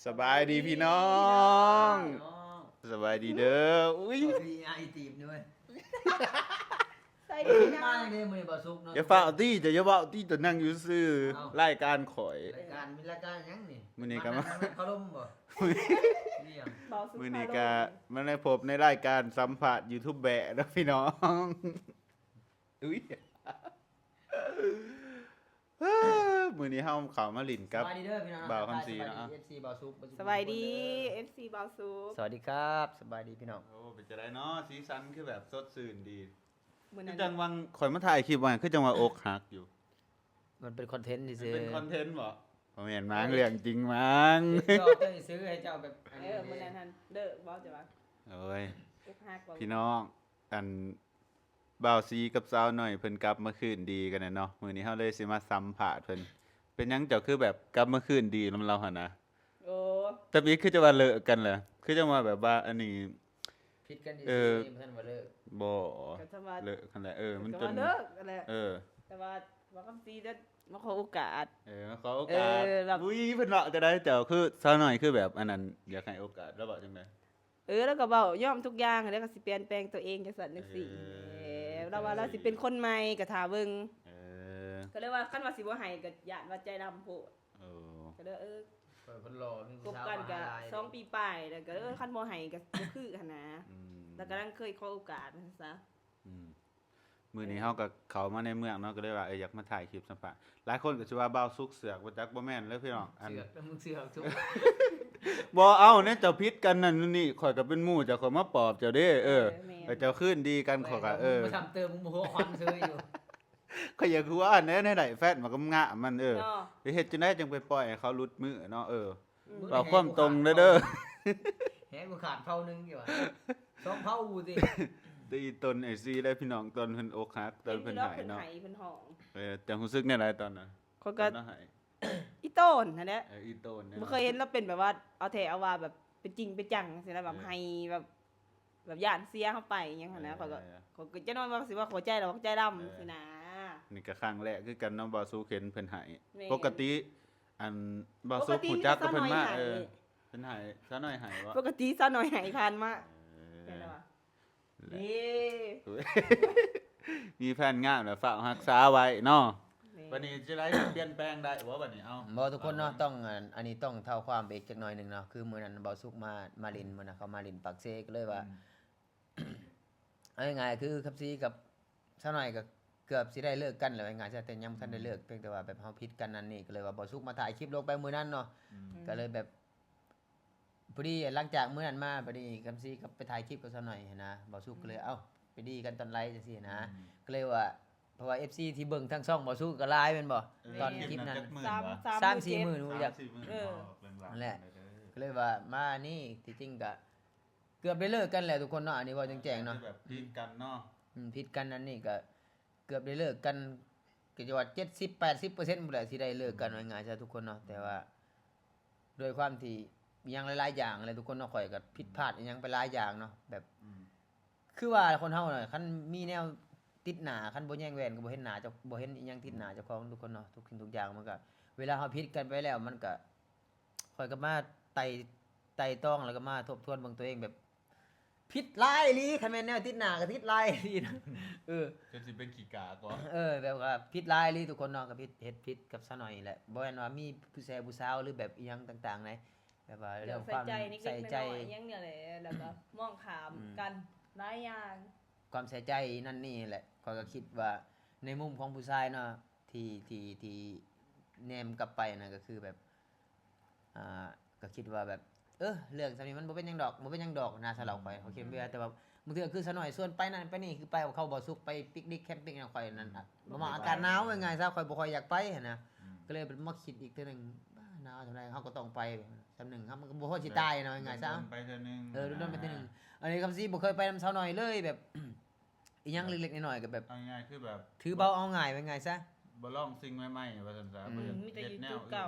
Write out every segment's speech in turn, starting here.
สบายดีพี่น้อง สบายดีเด้ออุ้ย มีไอตีมด้วย ใส่ดีนะ มาเลยมือบาซุกเนาะ อย่าฝ่าตี้จะอย่าเว้าตี้ตัวนั่งอยู่ซื่อรายการข่อย รายการมีรายการยังนี่ มื้อนี้ก็มา เขาล้มบ่นี่ยัง เบาสุด มื้อนี้ก็มาได้พบในรายการสัมภาษณ์ยูทูบแบะนะพี่น้องอุ้ยมื้อนี้เฮาเข้ามาลิ้นกับ สบายดีเด้อพี่น้อง บ่าวคำศรีเนาะ สบายดี FC บ่าวซุก สบายดี FC เบาสุด สวัสดีครับสบายดีพี่น้อง โอ้เป็นจะได้เนาะสีสันคือแบบสดชื่นดี มื้อ คื นั้ อน จังวังข่อยมาถ่ายคลิปว่าคือจังว่าอกหักอยู่ มันเป็นคอนเทนต์ มัน ซื่อ เป็นคอนเทนต์บ่บ่แม่นมั้งเรื่องจริงมั้ง เจ้าจะซื้อให้เจ้าแบบอันนี้ มื้อนั้นหั่นเด้อเบาจะว่า โอ้ย เอ็กฮักบ่ พี่น้องอันบ่าวซีกับสาวหน่อยเพิ่นกลับมาคืนดีกันน่ะเนาะมื้อนี้เฮาเลยสิมาสัมภาษณ์เพิ่นเป็นหยังเจ้าคือแบบกลับมาคืนดีนำเราหั่นนะ โอ้ แต่อีกคือจะว่าเลิกกันเหรอคือจะว่าแบบว่าอันนี้ ผิดกัน เอ ซื่ อ อๆเพิ่นว่าเลิก บ่ ก็จะว่า เลิกกันแหละมัน ก็ จ ว่าน เลิกนั่นแหละ เออ แต่ว่าคำซีได้มาขอโอกาส มาขอโอกาส แบบ อุ้ยเพิ่นว่าจะได้เจ้าคือสาวหน่อยคือแบบอันนั้นอยากให้โอกาสแล้วบอกจังได๋ แล้วก็เว้ายอมทุกอย่างแล้วก็สิเปลี่ยนแปลงตัวเองจังซั่นจังซี่เราว่าเราสิเป็นคนใหม่ก็ท่าเบิ่ง เออ ก็เลยว่าคันว่าสิบ่ให้ก็ย่านว่าใจดำโพด โอ้ ก็เลยเพิ่นรอมี ค ผู้ บ สาว กันก็ มาหาหลาย 2 ปีปลายแล้วก็คันบ่ให้ก็บ่คือหั่นนะ อืม แล้วก็ลังเคยขอโอกาสซะ อืมมื้อนี้เฮาก็เข้ามาในเมืองเนาะก็เลยว่าอยากมาถ่ายคลิปสัมภาษณ์หลายคนก็สิว่าบ่าวสุกเสือกบ่จักบ่แม่นเลยพี่น้องอัน เสือกมึงเสือกทุก บ่เอาเนี่ยเจ้าพิษกันนั่นนี่ข่อยก็เป็นหมู่เจ้าข่อยมาปลอบเจ้าเด้แต่เจ้าคืนดีกันข่อยก็มาทำเติมมึงหัวควันซื้ออยู่ ข่อยอยากรู้ว่าอันไหนๆแฟนมันก็งะมันเนาะ ไปเฮ็ดจังได๋จังไปปล่อยให้เขาหลุดมือเนาะ มึง เอาความตรงเด้อ แหกูขาดเผานึงอยู่ว่ะสองเผาสิ ตีตนไอ้ซีได้พี่น้องตอนเพิ่นอกหักตอนเพิ่นหายเนาะ เพิ่นห้อง จังรู้สึกแน่ใดตอนนั้น เขาก็ ตอนนั้นหาย อีโต้นนั่นแหละ อีโตนเนี่ย บ่เคยเห็นเราเป็นแบบว่าเอาแท้เอาว่าแบบเป็นจริงเป็นจังสินะแบบให้แบบย่านเสียเข้าไปอหยังหั่นนะเขาก็จะนอนว่าสิว่าหัวใจเราหัวใจดำสินะ นี่ก็ครั้งแรกคือกันเนาะบ่สู้เข็นเพิ่นหาย แม่น ปกติอันบ่สู้ผู้จักก็เพิ่นมาเพิ่นหายซะหน่อยหายบ่ ปกติซะหน่อยหายคันมา เอ แม่น อ แล้วว่า แหละ นี่ มีแฟนงามแล้วฝากรักษาไว้เนาะ แม่ วันนี้จะได้เปลี่ยนแปลงได้บ่บัดนี้เอา บ่ทุกคนเนาะต้องอันนี้ต้องเท่าความไปอีกจักหน่อยหนึงเนาะคือมื้อนั้นเบาสุกมาลินมื้อน่ะเขามาลินปักเซก็เลยว่าเอาง่ายๆคือคับซีกับซะหน่อยก็เกือบสิได้เลิกกันแล้วง่ายๆแต่ยังบ่ทันได้เลิกเพียงแต่ว่าแบบเฮาผิดกันนั่นนี่ก็เลยว่าเบาสุกมาถ่ายคลิปลงไปมื้อนั้นเนาะก็เลยแบบพอดีหลังจากมื้อนั้นมาพอดีคับซีก็ไปถ่ายคลิปกับซะหน่อยหั้นนะเบาสุกก็เลยเอ้าไปดีกันตอนไลฟ์จังซี่นะก็เลยว่าเพราะว่า FC ที่เบิ่งทั้งช่องเบาสุกก็ไลฟ์แม่นบ่ตอนคลิปนั้น 3-4 มื้อ อยาก นั่นแหละ ก็เลยว่ามานี่ที่จริงก็เกือบได้เลิกกันแล้วทุกคนเนาะอันนี้ว่าแจ้งๆเนาะ แบบพิดกันเนาะ ผิดกันนั่นนี่ก็เกือบได้เลิกกันก็จะว่า70-80%หมดแหละที่ได้เลิกกันว่าง่ายๆซะทุกคนเนาะแต่ว่าโดยความที่มีหยังหลายๆอย่างอะไรทุกคนเนาะข่อยก็ผิดพลาดอีหยังไปหลายอย่างเนาะแบบคือว่าคนเฮาน่ะคันมีแนวติดหน้าคันบ่แย่งแหวนก็บ่เห็นหน้าเจ้าบ่เห็นอีหยังติดหน้าเจ้าของทุกคนเนาะทุกสิ่งทุกอย่างมันก็เวลาเฮาผิดกันไปแล้วมันก็ข่อยก็มาไต่ตองแล้วก็มาทบทวนเบิ่งตัวเองแบบผิดหลายอีหลีคันแม่นแนวติดหน้าก็ผิดหลายอีหลีนะจะสิเป็นขี้กาก่อน แบบว่าผิดหลายอีหลีทุกคนเนาะก็ผิดกับซะหน่อยแหละบ่แม่นว่ามีผู้ชายผู้สาวหรือแบบอีหยังต่างๆไหนแบบว่า เดี๋ เรื่ ย อ ว งความ ใส่ใจนิด ใส่ ๆ ใจ หน่อยๆอยังเนี่ยแหละแล้วก็มองขามกันหลายอย่าง ความใส่ใจนั่นนี่แหละข้อยก็คิดว่าในมุมของผู้ชายเนาะที่แนมกลับไปนะก็คือแบบก็คิดว่าแบบเรื่องซำนี้มันบ่เป็นหยังดอกนะสำหรับข่อยเขาคิดว่าแต่ว่าบางเทื่อคือซะหน่อยส่วนไปนั่นไปนี่คือไปเขาบ่สุกไปปิกนิกแคมปิ้งนั่นข่อยนั่นบ่มาอากาศหนาวยังไงซะข่อยบ่ค่อยอยากไปหันนะก็เลยมาคิดอีกเทื่อนึงบ้าหนาวเท่าไหร่เฮาก็ต้องไปซำนึงครับมันก็บ่พอสิตายเนาะยังไงซะ ไปเทื่อนึง โดนไปเทื่อนึงอันนี้คำซีบ่เคยไปนำเช้าหน่อยเลยแบบ อีหยังเล็กๆน้อยๆก็แบบ เอาง่ายๆคือแบบ ถือเบาเอาง่ายไว้ไงซะ บ่ลองสิ่งใหม่ๆว่าซั่นซะบ่อยาก มีแต่ เฮ็ด อยู่ แน จุ ว ดเก่า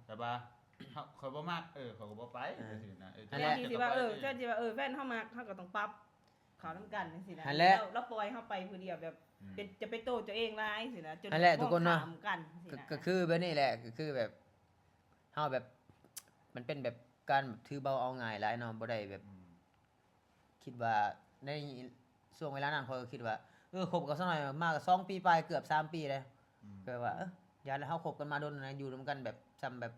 แต่ว่าข่อยบ่มักข่อยก็บ่ไปจังซี่นะ แทนที่สิว่าแทนที่ว่าแฟนเฮามาเฮาก็ต้องปรับเขานำกันจังซี่นะ นั่นแหละ เราปล่อยเฮาไปผู้เดียวแบบเป็นจะไปโตตัวเองหลายสินะจน นั่นแหละทุกคนเนาะ มองข้ามกันสินะ ก็คือแบบนี้แหละก็คือแบบเฮาแบบมันเป็นแบบ การถือเบาเอาง่ายหลายเนาะบ่ได้แบบ คิดว่าในช่วงเวลานั้นข้อยก็คิดว่าคบกับสักหน่อยมากก็2ปีปลายเกือบ3ปีเลยก็ว่าอย่าแล้วเฮาคบกันมาโดนนะอยู่ร่วมกันแบบซ้ำแบบ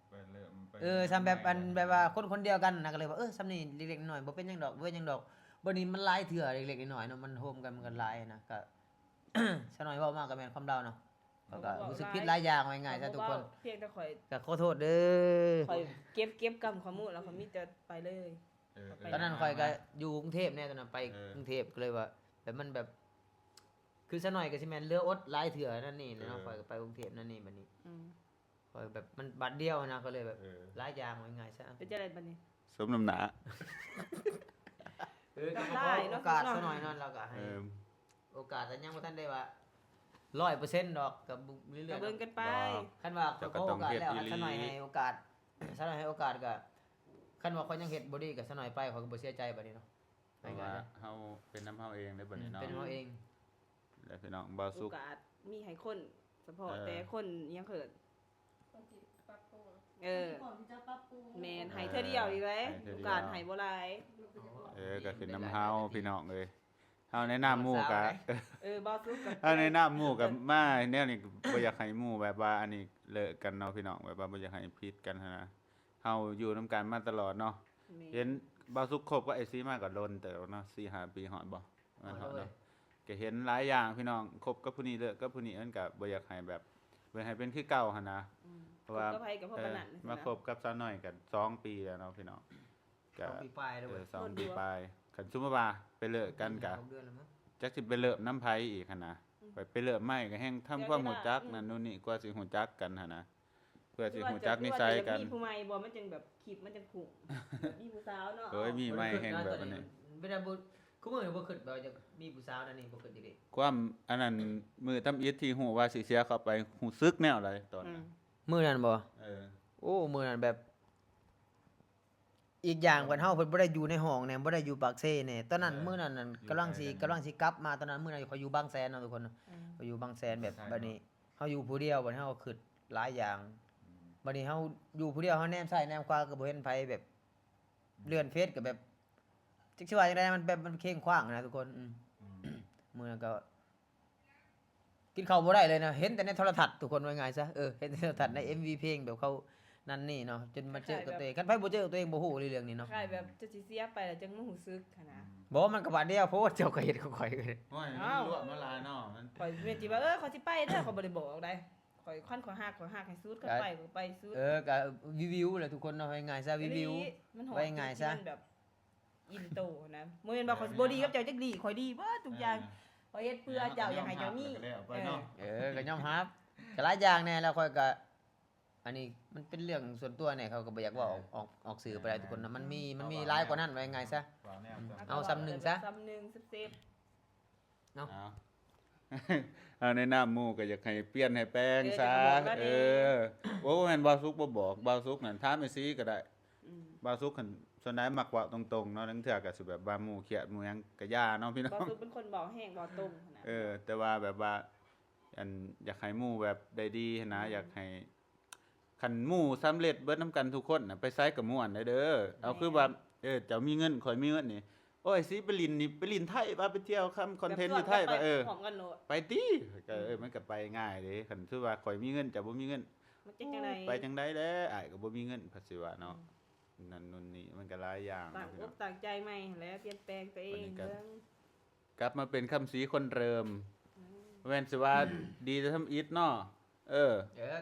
ไปเริ่มไป ซ้ำแบบอันแบบว่าคนเดียวกันนะก็เลยว่าซ้ำนี่เล็กๆน้อยๆบ่เป็นหยังดอกบ่เป็นหยังดอกบ่นี้มันหลายเทื่อเล็กๆน้อยๆเนาะมันโฮมกันมันก็หลายนะก็ สักหน่อยเว้ามากก็แม่นความเดาเนาะก็รู้สึกผิดหลายอย่างว่าง่ายๆซะทุกคน เพียงแต่ข่อย ก็ขอโทษเด้อ ข่อยเก็บกำข้อมูลแล้วข่อยมีแต่ไปเลย ตอนนั้นข่อยก็อยู่กรุงเทพเนี่ยตอนนั้นไปกรุงเทพก็เลยว่าแบบมันแบบคือซะหน่อยก็สิแม่นเรืออดหลายเถื่อนั่นนี่เนาะข่อยก็ไปกรุงเทพนั่นนี่บัดนี้ อืม ข่อยแบบมันบัดเดียวนะก็เลยแบบหลายอย่างว่าง่ายซะ เป็นจังไดบัดนี้ สมน้ำหนา ก็ขอโอกาสซะหน่อยนั่นเราก็ให้ เออ โอกาสแต่ยังบ่ทันได้ว่า 100%ดอกกับเรื่ ก็ อยๆ เบิ่งกันไป คันว่าข เจ้า อ ก็ โอ ต้อง กาส เฮ็ด แล้ว อีหลี ซะหน่อยให้โอกาสซะหน่อยให้โอกาสก็คันว่าข่อยยังเฮ็ดบ่ดีก็ซะหน่อยไปข่อยก็บ่เสียใจบัดนี้เนาะ เพราะว่าเฮาเป็นน้ำเฮาเองได้บัดนี้เนาะ เป็นเฮาเอง แล้วพี่น้องบ่าว โอ สุข กาสมีให้คนเฉพาะ เออ แต่คนยังเขิน คนที่ปรับปรุง เออ คนที่จะปรับปรุง แม่นให้เทื่อเดียวอีกเลยโอกาสให้บ่หลาย ก็คือน้ำเฮาพี่น้องเอ้ยเฮาแนะนำหมู่กะ บ่สุกกับ เฮาแนะนำหมู่กับมาแนวนี้บ่อยากให้หมู่แบบว่าอันนี้เลิกกันเนาะพี่น้องแบบว่าบ่อยากให้ผิดกันหั้นนะเฮาอยู่นํกันมาตลอดเนาะ เห็นบ่าวสุขคบกับไอ้ซีมาก็โดนแต่เนาะ4-5 ปีฮอดบ่มันฮอดเนาะก็เห็นหลายอย่างพี่น้องคบกับผู้นี้เลิกกับผู้นี้มันก็บ่อยากให้แบบบ่ให้เป็นคือเก่าหั่นนะ เพราะว่า คบกับไผกับพวกกันนั่น มาคบกับสาวน้อยกัน2 ปีแล้วเนาะพี่น้องก็ 2ปีปลายแล้วเว้ย 2 ปีปลายคันสมมุติว่าไปเลิกกันก็ 2เดือนแล้วมั้ง จักสิไปเลิกน้ำไผอีกหั่นนะไปเลิกใหม่ก็แฮงทำความรู้จักนั่นนู่นนี่กว่าสิรู้จักกันหั่นนะเพื่อสิรู้จักนิสัยกัน มีผู้ใหม่บ่มันจังแบบคลิปมันจังพุ่งมีผู้สาวเนาะ เอ้ยมีไหมแฮงแบบอันนี้ เวลาบ่คุมื้อนี้บ่คิดว่าจะมีผู้สาวนั่นนี่บ่คิดจังได๋ ความอันนั้นมือตำอิดที่ฮู้ว่าสิเสียเข้าไปฮู้ซึกแนวอะไรตอน อื นั้ ม น มื้อนั้นบ่ เออ โอ้มื้อนั้นแบบ อีกอย่างเพิ่นเฮาเพิ่นบ่ได้อยู่ในห้องแน่บ่ได้อยู่ปากเซ่แน่ตอนนั้นมื้อนั้นนั่นกำลังสิกลับมาตอนนั้นมื้อนั้นเขาอยู่บางแสนเนาะทุกคนเนาะเขาอยู่บางแสนแบบบัดนี้เฮาอยู่ผู้เดียวบัดนี้เฮาก็คิดหลายอย่างบัดนี้เฮาอยู่ผู้เดียวเฮาแนมซ้ายแนมขวาก็บ่เห็นไผแบบเลื่อนเฟซก็แบบจักสิว่าจังไดมันแบบมันเคว้งคว้างนะทุกคนมื้อนั้นก็กินข้าวบ่ได้เลยนะเห็นแต่ในโทรทัศน์ทุกคนว่าง่ายซะเห็นในโทรทัศน์ใน MV เพลงแบบเขานั่นนี่เนาะจนมาเจอกับตัวเองคันไผบ่เจอกับตัวเองบ่ฮู้เรื่องนี้เนาะ คล้ายแบบจะสิเสียไปแล้วจังบ่รู้สึกหันนะ บ่มันก็บาดเดียวเพราะว่าเจ้าก็เฮ็ดของข่อยเลย โอ้ย อ้าว รวมมาหลายเนาะมัน ข่อยเว้นสิว่าข่อยสิไปเด้อข่อยบ่ได้บอกได้ข่อยคันข่อยฮักให้สุดก็ไปก็ไปสุด ก็วิวแหละทุกคนเนาะว่าง่ายซะวิว มันหอม ไว้ง่ายซะ มันแบบอินโตนะบ่แม่นว่าข่อยบ่ดีกับเจ้าจักดีข่อยดีเบิดทุกอย่างข่อยเฮ็ดเพื่อเจ้าอยากให้เจ้ามี แล้วไปเนาะ ก็ยอมรับก็หลายอย่างแน่แล้วข่อยก็อันนี้มันเป็นเรื่องส่วนตัวเนี่ยเขาก็บ่อยากเว่าออกสื่อไปได้ทุกคนนะมันมีหลายกว่านั้นว่าง่ายซะ ว่าแนวซะ เอาซ้ำหนึ่งซะ ซ้ำหนึ่งเซฟ เอา เอาในน้ำหมู่ก็อยากให้เปลี่ยนให้แป้งซะโอ้แม่นบ่าวสุกบ่บอกบ่าวสุกนั่นถามไอ้ซีก็ได้ อืม บ่าวสุกคันส่วนใดมักเว้าตรงๆเนาะทั้งเทื่อก็สิแบบว่าหมู่เครียดหมู่หยังก็ย่าเนาะพี่น้อ บ่ ง สุเป็นคนบอกแห้งบอกตรงนะ แต่ว่าแบบว่าอันอยากให้หมู่แบบได้ดีหั้นนะอยากให้คันหมู่สำเร็จเบิดนํกันทุกคนน่ะไปไสกับม่วนได้เด้อเอาคือว่าเจ้ามีเงินข่อยมีเงินนี่โอ้ยสิไปลินนี่ไปลินไทยว่าไปเที่ยวคอนเทนต์อยู่ไทยว่าพร้อมกันโลด ไปติก็มันก็ไปง่ายเด้คันคือว่าข่อยมีเงินเจ้าบ่มีเงิน มันจะจังได๋ ไปจังได๋แหล้วอ้ายก็บ่มีเงินพัดสิว่าเนาะนั่นนู่นนี่มันก็หลายอย่าง ต่าง เนาะพี่ อ น้อบ ง ต่างใจใหม่แล้วเปลี่ยนแปลงตัวเอง วันนี้ก็ เบิ่ง กลับมาเป็นคำสีคนเดิมแม่นสิว่าดีจะทำอิฐเนาะ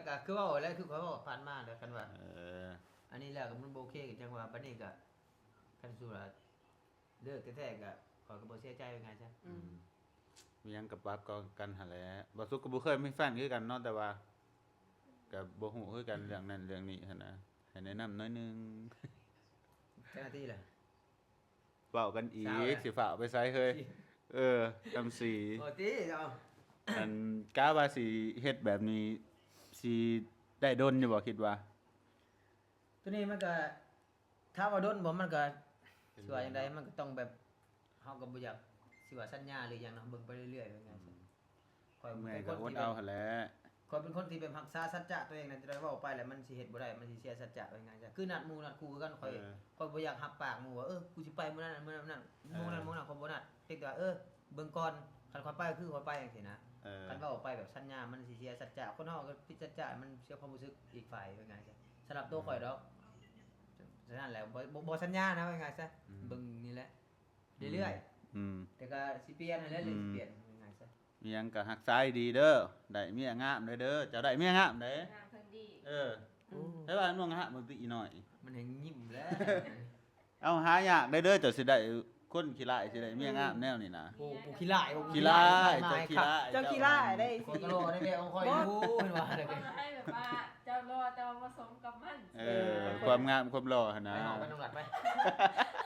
ก็คือว่าแล้วคือเขาบอกผ่านมาแล้วกันว่า เออ อันนี้แล้วก็มันบ่โอเคกันจังว่าบัดนี้ก็คันสู้ว่าเลิกแท้ๆก็ข่อยก็บ่เสียใจว่าง่ายซะ อืม มีหยังกับปรับก็กันหั่นแหละบ่สุกก็บ่เคยมีแฟนคือกันเนาะแต่ว่าก็บ่ฮู้คือกันเรื่องนั้นเรื่องนี้หั่นนะให้แนะนำหน่อยหนึง เจ้าหน้าที่ล่ะ เว้ากันอี สาวแห ก ละ สิฝากไปไสเฮ้ยคำสี โอ้ติเจ้า อันกะว่าสิเฮ็ดแบบนี้สิได้ดนอยู่บ่คิดว่า ตัวนี้มันก็ถ้าว่าโดนบ่มันก็สิว่าจังไดมันก็ต้องแบบเฮาก็บ่อยากสิว่าสัญญาหรือหยังเนาะเบิ่งไปเรื่อยๆว่าไงซะข่อย เมื่อย เป็น ก็ คน อด ที่ เอาหั่นแหละ ค ข่อยเป็นคนที่แบบรักษาสัจจะตัวเองน่ะจะได้เว้าไปแล้วมันสิเฮ็ดบ่ได้มันสิเสียสัจจะว่าไงจ้ะคือนัดหมู่นัดคู่กันข่อยบ่อยากรับปากหมู่ว่ากูสิไปมื้อนั้นมื้อนั้นหมู่นั้นข่อยบ่นัดเพียงแต่ว่าเบิ่งก่อนคันข่อยไปคือข่อยไปจังซี่นะคันเว้าไปแบบสัญญามันสิเสียสัจจะคนเฮาก็ผิดสัจจะมันเสียความรู้สึกอีกฝ่ายว่าไงจ้ะสำหรับตัวข่อยดอกฉะนั้นแหละบ่สัญญานะว่าไงซะเบิ่งนี่แหละเรื่อยๆแต่ก็สิเปลี่ยนนั่นแหละเลยสิเปลี่ยนว่าไงซะ มีหยังก็ฮักษาให้ดีเด้อได้เมียงามเด้อเจ้าได้เมียงามเด้ งามทั้งดี ให้ว่าน้องฮะมึงติอีหน่อย มันแห่งยิ้มแล้ว เอาหายากได้เด้อเจ้าสิได้คนขี้ร้ายสิได้เมียงามแนวนี้นะ โอ้กูขี้ร้าย ขี้ร้ายเจ้าขี้ร้าย เจ้าขี้ร้ายได้ คนก็รอได้แม่เอาคอยอยู่เพิ่นว่าได้ ก็ให้แบบว่าเจ้ารอแต่ว่าผสมกับมัน ความงามความหล่อหั่น ไป นะ หอไปน้องหลัดไป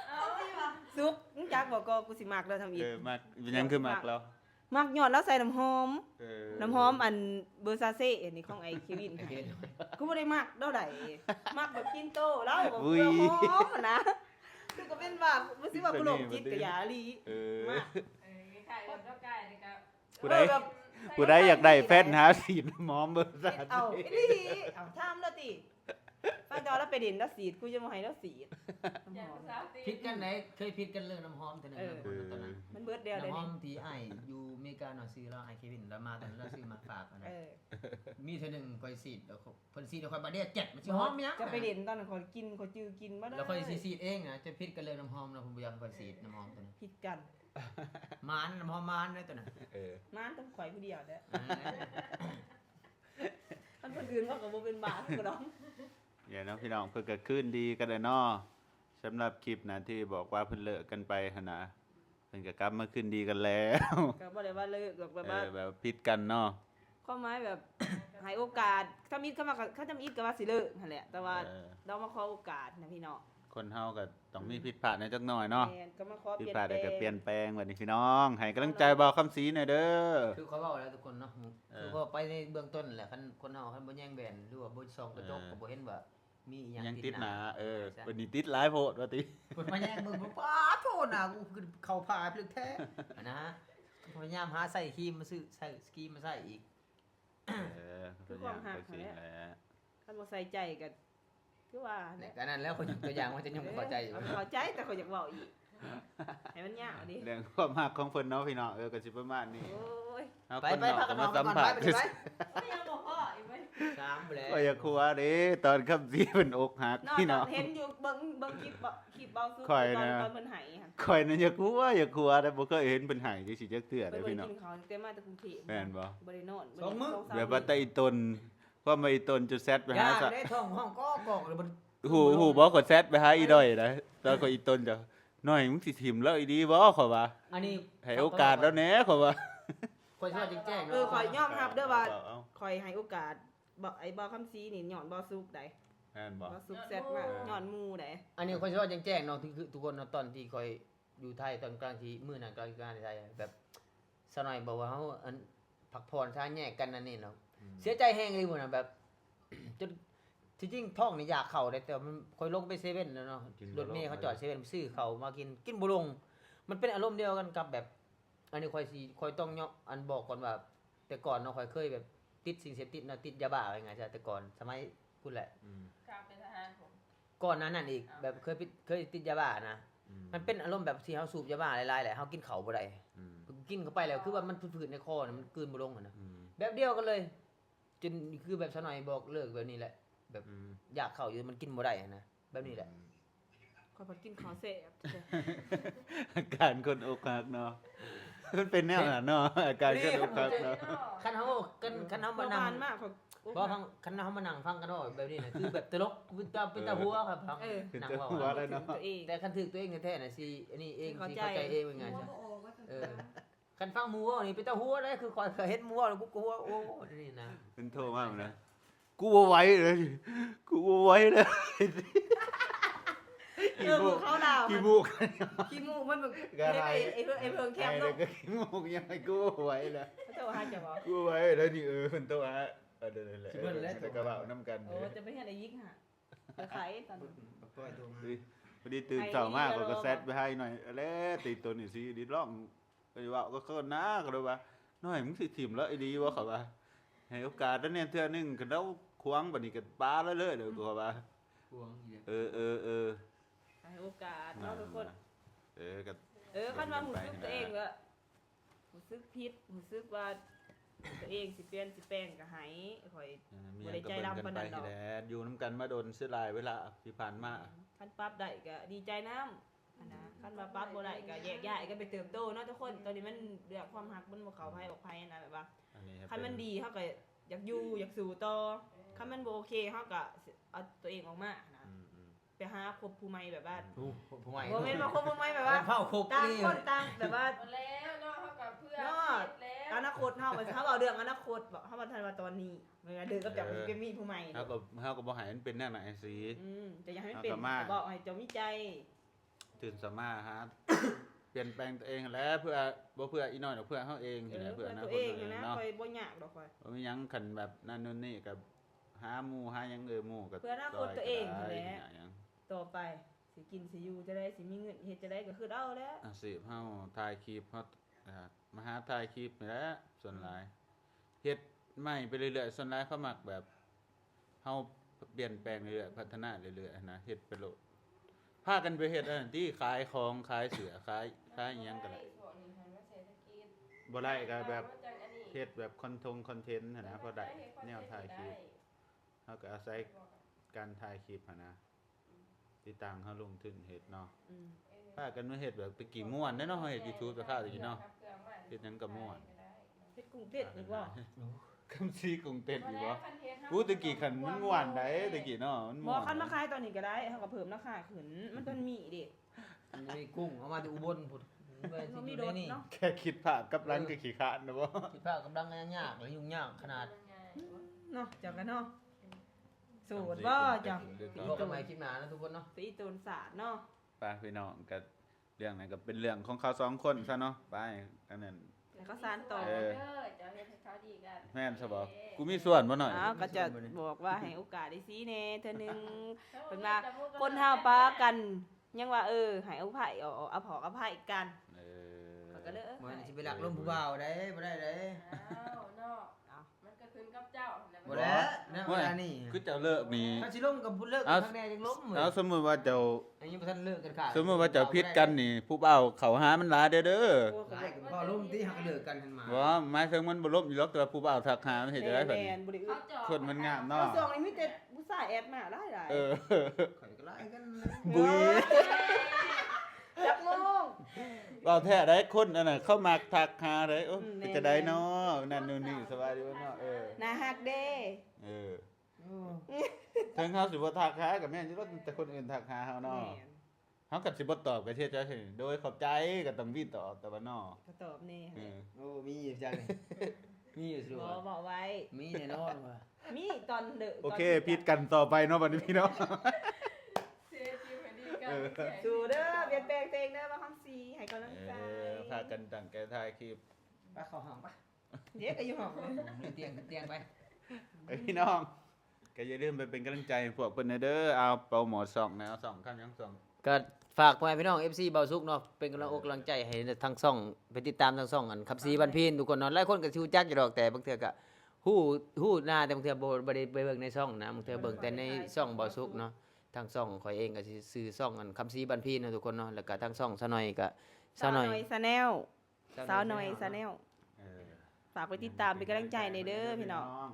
เอาไม่ว่า ซุกมึงจักบอกก็กูสิมักแล้วทำอีก มักเป็นหยังคือมักเรา มักยอดแล้วใส่น้ำหอม เออ น้ำหอมอันเบอร์ซาเซ่อันนี้ของไอ้เควินกูบ่ได้มักเท่าใดมักแบบกินโตแล้วแบบเบอร์หอมอะนะคือก็เป็นว่าบ่สิว่ากูหลงจิตกับยาลี เออ มาก ขายกับเจ้าไก่นี่ก็ ผู้ใดผู้ใดอยากได้แฟนหาสีน้ำหอมเบอร์ซา เอา สิ อีหลีเอาถามแล้วติฟังจอแล้วไปดินแล้วสีดกูจะบ่ให้แล้วสีด อยาก น้ำหอม สาวตี ผิดกันไหนเคยผิดกันเรื่องน้ำหอมแต่นึงนะคนตอนนั้น มันเบิดเดียวเลย น้ำหอ นี่ มที่ไอ้อยู่อเมริกาเนาะซื้อแล้วไอ้เควินแล้วมาตอนนั้นเราซื้อมาฝากนะ มีเท่านึงค่อยซีดแล้วเพิ่นซีดแล้วค่อยบาดเดียวเจ็ดมันสิหอมยัง จะไปเด่นตอนนั้นขอกินขอจือกินบ่ได้ แล้วค่อยซีดเองนะจะผิดกันเลยน้ำหอมนะผมบ่อยากค่อยซีดน้ำหอมตัวนั้น ผิดกัน มานน้ำหอมมานเลยตัวนั้น เออ มานต้องข่อยผู้เดียวเด้อมันคนอื่นเขาก็บ่เป็นบาคือน้อง เดี๋ยวนะพี่น้องเพิ่นก็คืนดีกันแล้วเนาะสำหรับคลิปนะที่บอกว่าเพิ่นเลิกกันไปหั่นน่ะเพิ่นก็กลับมาคืนดีกันแล้ว ก็บ่ได้ว่าเลิกหรอกแบบว่า แบบผิดกันเนาะ ความหมายแบบ ให้โอกาสถ้ามีก็มาเขาจะมีก็ว่าสิเลิกนั่นแหละแต่ว่าเรามาขอโอกาสนะพี่น้อง คนเฮาก็ต้องมีผิดพลาดในจักหน่อยเนาะ แม่นก็มาขอ ผิด เปลี่ยน พลาด แปล ได้ก็เปลี่ย ง นแปลงบัดนี้พี่น้องให้กำลังใจเบาคำศรีหน่อยเด้อ คือเขาเว้าแล้วทุกคนเนาะคือพอไปในเบื้องต้นแหละคันคนเฮาคันบ่แย่งแบนหรือว่าบ่ส่องกระจกก็บ่เห็นว่ามีอีห ยั ยัง งติดหนาวันนี้ติดหลายโพดว่าติ เพิ่นมาแย่งเบิ่งบ่ป้าโทษนะกูคือเข้าพาพลึกแท้นะฮะพยายามหาใส่ครีมมาซื้อใส่ครีมมาใส่อีก คือความหักนั่นแหละ คันบ่ใส่ใจก็คือว่า ใน เนี่ย การนั้นแล้วคนยกตัวอย่างมันจะยังบ่เข้าใจอยู่ เข้าใจแต่เขาอยากเว้าอีกให้มันยาวดิ เรื่องความหักของเพิ่นเนาะพี่น้องก็สิประมาณนี้ โอ้ย เอา ไป คน ไป นอก พากันน มา อน สัม ก่อน ผัส ไปไป ไม่ยังบอกพ่ออีกไหม 3แล้ว ก็อย่าครัวเด้ตอนคำศรีเพิ่นอกหัก นอก พี่ จา น้อก ง เห็นอยู่เบิ่งคลิปเบาสุด ข่อยนะ ตอนเพิ่นให้หั่น ข่อยนั่นอย่าครัวแต่บ่เคยเห็นเพิ่นให้จังสิจักเทื่อ เพิ่ เด้ น อ บ่ได้ พี่น้อง กินข้าวตั้งแต่มาจากกรุงเทพ แม่นบ่ บ่ได้นอน สองมื้อ สาม แบบว่าแตอีตนความว่าอีตนจะแซดไป ยา หาซะ ได้ท้องห้องก็กอกเลยมัน หูบ่กดแซดไปหาอีด้อยนะแล้วก็อีตนจะน้อยมึงสิทิมแล้วอีดีบ่ขอว่า อันนี้ ให้โอกาสแล้วแหน่ขอว่า คนชอบแจ้ง ข่อยยอมรับเด้อว่า เอา ข่อยให้โอกาสบ่ไอ้บ่คำซีนี่ย้อนบ่สุกได้ แม่นบ่ บ่สุกแซ่บมากย้อนหมู่ได้ อันนี้คนชอบแจ้งเนาะคือทุกคนตอนที่คอยอยู่ไทยตอนกลางที่มื้อนั้นกลางการไทยแบบสหน่อยบอกว่าเฮาอันพักผ่อนซะแยกกันนั่นนี่เนาะเสียใจแฮงเลยหมดน่ะแบบ จนที่จริงท้องนี่อยากเข้าได้แต่มันคอยลงไปเซเว่นแล้วเนาะรถเมล์เขาจอดเซเว่นซื้อเขามากินบ่ลง มันเป็นอารมณ์เดียวกันกับแบบ อันนี้คอยต้องอันบอกก่อนว่า แต่ก่อนเนาะคอยเคยแบบติดสิ่งเสพติดเนาะติดยาบ้าอะไรเงี้ยแต่ก่อนสมัยพูดแหละ กลางเป็นทหารผม ก่อนนั้นนั่นอีกแบบเคยติดยาบ้านะมันเป็นอารมณ์แบบที่เฮาสูบยาบ้าหลายๆแหละเฮากินเขาบ่ได้กินเข้าไปแล้วคือว่ามันฝืดๆในคอน่ะมันกลืนบ่ลงอะนะแบบเดียวกันเลย จนคือแบบซะหน่อยบอกเลิกแบบนี้แหละ แบบอยากเข้าอยู่มันกินบ่ได้อะนะแบบนี้แหละ ข่อยบ่กินข้าวแซ่บ อาการคนอกหักเนาะมันเป็นแนวนั้นเนาะอาการคนอกหักเนาะ คันเฮามา บ่ นั่ บาง นมากข่อย บ่ฟังคันเฮามานั่งฟังกันเนาะแบบนี้น่ะคือแบบตลกเป็นตาหัวครับฟัง เป็น นั่ง เจ้า เว้า หัวแล้วเนาะ ตัวเอง แต่คันถึกตัวเองแท้ๆน่ะสิอันนี้เองสิ เข้าใจ เข้าใจเองเป็นไง หัว จ้ะ บ่โอ้ก็สุด คันฟังหมู่เว้านี่เป็นตาหัวได้คือคอยเคยเห็นหมู่เว้าแล้วกูก็หัวโอ้นี่นะ เป็นโทรมากนะกูบ่ไหวเลยกูบ่ไหวเลย มือเขาดาว ขี้มูก ขี้มูกมันแบบ ก็ เฮ็ด ให้ ไอ้เพิ่งแคม ไอ้ ลู นี่ ก ก็ขี้มูกยังไงกูบ่ไหวเลย เขาจะว่าจะบอก กูไหวแล้วนี่เพิ่นโตฮะเดี๋ยวๆแต่ก็เว้านํกัน โอ้จะไม่ให้ได้ยิกฮะจะขายตอน ปล่อยตัวมา พอดีตื่นเช้ามากก็แซดไปให้หน่อยแล้วติดตัวนี่สิดิร้องไปว่าก็เคินนะก็เลยว่าน้อยมึงสิถิ่มแล้วไอ้ดีวะเขาว่าแฮ ให้โอกาสแล้วเนี่ยเทื่อนึงก็แล้วควงบัดนี้ก็ปาแล้วเลยเด้อกูว่า พวงอีก เออ ให้โอกาสเนาะทุกคน ก็ คันว่าหูซึกตัวเองก็หูซึกผิดหูซึกว่าตัวเองสิเปลี่ยนสิแปลงก็ให้ข่อย บ่ได้ใจดำปานนั้นดอก แหละอยู่นํกันมาโดนเสียหลายเวลาที่ผ่านมา คันปรับได้ก็ดีใจนำนะคันว่าปรับบ่ได้ก็แยกย้ายกันไปเติบโตเนาะทุกคนตอนนี้มันเรื่องความรักมันบ่เข้าไผออกไผนะแบบว่า อันนี้ คันมันดีเฮาก็อยากอยู่อยากสู่ต่อคันมันบ่โอเคเฮาก็สิเอาตัวเองออกมานะ อืม ไปหาคบผู้ใหม่แบบว่า ผู้ใหม่ บ่แม่นว่าคบผู้ใหม่แบบว่า เผาคุก ต่าง นี่ คนต่างแบบว่า หมดแล้วเนาะเฮากับเพื่อน เนาะ เสร็จแล้ว อนาคตเฮาว่าเฮาเอาเรื่องอนาคตบ่เฮาบ่ทันว่าตอนนี้เมื่อเดินกับจับมันก็มีผู้ใหม่ เฮาก็บ่ให้มันเป็นแนวไหนสิ จะอยากให้มันเป็น เอากลับมา ก็บอกให้เจ้ามีใจ ตื่นสมาหา เปลี่ยนแปลงตัวเองแล้วเพื่อบ่เพื่ออีน้อยดอกเพื่อเฮาเอง เอ นี่แห อ ละเพื่ เพื่ อ อ อนา ตัว คต เอง ตัวเอง นะ เนาะ คอยบ่ยากดอกคอย บ่มีหยังคันแบบนั่นนู่นนี่ก็หาหมู่หาหยังหมู่ก็ เพื่ออนาคตตัวเอง ซยก็ นั่นแห ได้ ละ หยัง ต่อไปสิกินสิอยู่จะได้สิมีเงินเฮ็ดจะได้ก็คือเอาแล้ว อาชีพเฮาถ่ายคลิปเฮามาหาถ่ายคลิปนี่แหละส่วนหลายเฮ็ดใหม่ไปเรื่อยๆส่วนหลายเขามักแบบเฮาเปลี่ยนแปลงเรื่อยๆพัฒนาเรื่อยๆนะเฮ็ดไปโลดพากันไปเฮ็ดอันนั้นที่ขายของขายเสื้อขายอิหยังก็ได้ ช่วงนี้หันมาเศรษฐกิจ บ่ได้ก็แบบ มันจังอันนี้ เฮ็ดแบบคอนเทนต์หั่นนะพอได้แนวถ่ายคลิปเฮาก็อาศัยการถ่ายคลิปหั่นนะที่ต่างเฮาลงทุนเฮ็ดเนาะ อืม พากันมาเฮ็ดแบบตะกี้ม่วนเด้อเนาะเฮาเฮ็ด YouTube แต่ข้าวตะกี้เนาะ เฮ็ดหยังก็ม่วน เฮ็ดกุ้งเต้นอีกบ่ คำซีกรุงเต้นอยู่บ่อู้ตะกี้คันมันม่วนได้ตะกี้เนาะมัน บ่ ม่วน คันมาขายตอนนี้ก็ได้เฮาก็เพิ่มราคาขึ้นมันต้องมีดิ อันนี้กุ้งเอามาจากอุบลพุ่นไป มัน ที่ มี อยู่ ร ใน ถ นี่ เนาะ แค่คิดภาพกับหลังก็ขี้ขานนะบ่ คิดภาพกำลังยากและยุ่งยากขนาด เนาะจังกันเนาะสูตรบ่จัง พบกันใหม่คลิปหน้านะทุกคนเนาะ ตีตูนศาสตร์เนาะ ไปพี่น้องก็เรื่องนั้นก็เป็นเรื่องของเขาสองคนซะเนาะไปอันนั้น แล้วก็สานต่อ เออ จะเฮ็ดให้เขาดีกัน แม่นซะบ่กูมีส่วนบ่หน่อย อ้าวก็จะบอกว่าให้โอกาสได้ซีแหน่เทื่อนึง เพิ่นว่าคนเฮาปากันยังว่าให้อภัยเอาผอกอภัยกัน เออ มันก็เลย มันสิไปหลักลมผู้บ่าวได้บ่ได้เด้ อ้าวเนาะมันก็ขึ้นกับเจ้า บ่ได้นะเวลานี้ คือเจ้าเลิกนี่ ถ้าสิล้มกับผู้เลิกกันข้างแน่จังล้ม เอาสมมุติว่าเจ้า อันนี้บ่ทันเลิกกันค่ะ สมมุติว่าเจ้าผิดกันนี่ ผู้เฒ่าเขาหามันหลายเด้อ หลายกันพอล้มที่หักเลิกกันทันมา บ่หมายถึงมันบ่ลบอยู่หรอกแต่ว่าผู้เฒ่าทักหามันเฮ็ดได้เพิ่น แม่นบ่ได้อึ เขา ด จอด คนมันงาม เอา เนาะ ส่งนี่มีแต่ผู้ชายแอดมาหลายๆ เออ ข่อยก็ไล่กัน บุย จักโมง เราแท้ได้คนอันน่ะเข้ามาทักหาได้โอ้ อืม เป็นจะได้เนาะนั่นนู่นนี่สบายดีบ่เนาะเออ น่าฮักเด้ เออถึงเฮาสิบ่ทักหากับแม่นอยู่แล้วแต่คนอื่นทักหาเฮาเนาะ แม่น เฮาก็สิบ่ตอบก็เฮ็ดจังซี่โดยขอบใจก็ต้องมีตอบแต่ว่าเนาะ ก็ตอบแน่ เออ โอ้มีอยู่จังนี่มีอยู่สิ บ่ ว่า บอกไว้ มีแน่นอนว่ะ มีตอนเด้อ โอเคผิดกันต่อไปเนาะบัดนี้พี่เนาะ เสียชีวิตดีกัน สู่เด้อเปลี่ยนแปลงตัวเองเด้อมาคำซีให้กำลังใจ พากันตั้งใจถ่ายคลิป ไปเข้าห้องปะ เดี๋ยวก็อยู่ห้องเลย เตียงไป ไปพี่น้องก็อย่าลืมไปเป็นกำลังใจให้พวกเพิ่นเด้อเอาโปรโมท2นะเอา2คั่นยัง2 ก็ฝากพ่อแม่พี่น้อง FC เบาสุกเนาะเป็นกำลังอกกำลังใจให้ทั้งช่องไปติดตามทั้งช่องอันขับสีบันพีนทุกคนเนาะหลายคนก็สิรู้จักอยู่ดอกแต่บางเทื่อก็ฮู้หน้าแต่บางเทื่อบ่ได้ไปเบิ่งในช่องนะบางเทื่อเบิ่งแต่ในช่องเบาสุกเนาะทางช่องข่อยเองก็สิซื้อช่องอันขับสีบันพีนเนาะทุกคนเนาะแล้วก็ทางช่องซะหน่อยก็ซะหน่อย ซาแนลสาวหน่อยซาแนล เออ ฝากไปติดตามเป็นกำลังใจในเด้อพี่น้อง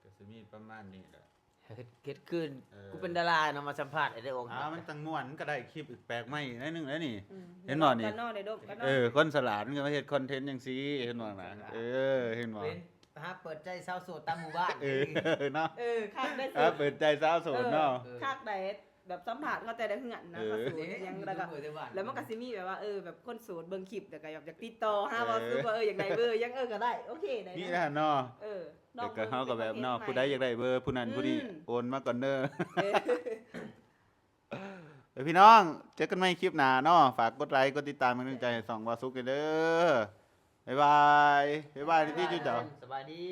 ก็สิมีประมาณนี้แหละ เฮ็ดขึ้น เออ กูเป็นดาราเนาะมาสัมภาษณ์ไอ้ได้องค์ มันตั้งม่วนก็ได้คลิปอีกแปลกใหม่นิดนึงแล้วนี่ อืม เห็นบ่นี่ กันเนาะได้ดมกัน เอ เนาะ อคนสลาดมันก็มาเฮ็ดคอนเทนต์จังซี่เห็นบ่นะเออเห็นบ่ เป็นหาเปิดใจสาวโสดตามหมู่บ้าน เออเนาะ คักได้สุ อ่ะ ด เปิดใจสาวโสดเนาะ คักได้แบบสัมผัสเขาแต่ได้เหือนนะ เออ เขาสูตรยังแล้วก็แล้วมันก็สิมีแบบว่าแบบคนโสดเบิ่งคลิปแต่ก็อยากติดต่อหาว่าคือว่าอยากได้เบอร์ยังก็ได้โอเคได้ นี่ นะ นะเนาะ ลอ แต่ ง ก็เฮาก็แบบเนาะ บิ่ง ผู้ใดอยากได้เบอร์ผู้นั้นผู้นี้ อืม โอนมาก่อนเด้อ เออ เดี๋ยวพี่น้องเจอกันใหม่คลิปหน้าเนาะฝากกดไลค์กดติดตามเป็นกำลังใจให้2วาสุกเด้อบ๊ายบายที่จุ๊เจ้า สบายดี